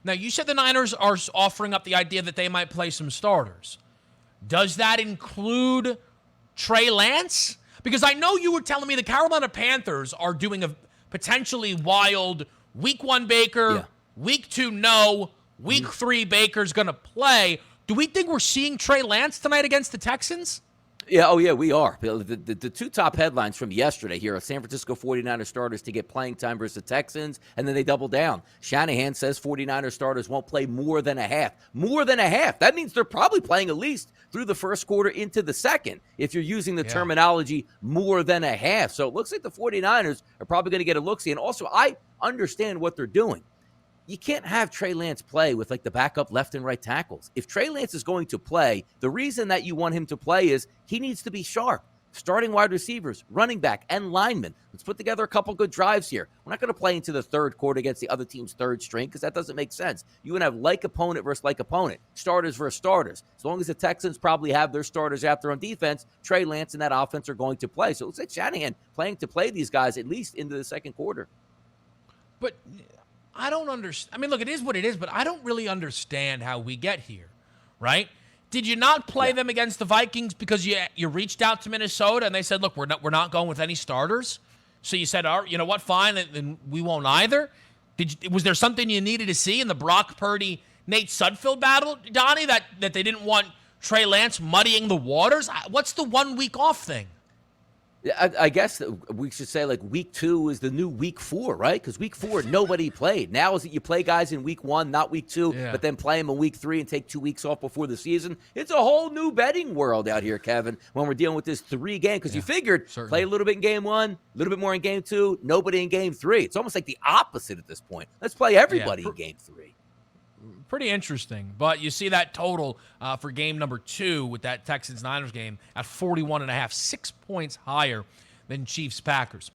Now, you said the Niners are offering up the idea that they might play some starters. Does that include Trey Lance? Because I know you were telling me the Carolina Panthers are doing a potentially wild week 1 Baker, week 2 no, week 3 Baker's going to play. Do we think we're seeing Trey Lance tonight against the Texans? Yeah, we are. The two top headlines from yesterday here are San Francisco 49ers starters to get playing time versus the Texans, and then they double down. Shanahan says 49ers starters won't play more than a half. More than a half. That means they're probably playing at least through the first quarter into the second, if you're using the terminology more than a half. So it looks like the 49ers are probably going to get a look-see. And also, I understand what they're doing. You can't have Trey Lance play with like the backup left and right tackles. If Trey Lance is going to play, the reason that you want him to play is he needs to be sharp. Starting wide receivers, running back, and linemen. Let's put together a couple good drives here. We're not going to play into the third quarter against the other team's third string because that doesn't make sense. You want to have like opponent versus like opponent, starters versus starters. As long as the Texans probably have their starters out there on defense, Trey Lance and that offense are going to play. So it looks like Shanahan planning to play these guys at least into the second quarter. But I don't understand. I mean, look, it is what it is, but I don't really understand how we get here, right? Did you not play them against the Vikings because you reached out to Minnesota and they said, look, we're not going with any starters? So you said, all right, you know what, fine, then we won't either? Was there something you needed to see in the Brock Purdy, Nate Sudfeld battle, Donnie, that they didn't want Trey Lance muddying the waters? What's the 1 week off thing? I guess we should say like week 2 is the new week 4, right? Because week 4, nobody played. Now is it you play guys in week 1, not week 2, but then play them in week 3 and take 2 weeks off before the season. It's a whole new betting world out here, Kevin, when we're dealing with this 3 game. Because you figured play a little bit in game 1, a little bit more in game 2, nobody in game 3. It's almost like the opposite at this point. Let's play everybody in game 3. Pretty interesting. But you see that total for game number 2 with that Texans-Niners game at 41.5, 6 points higher than Chiefs-Packers.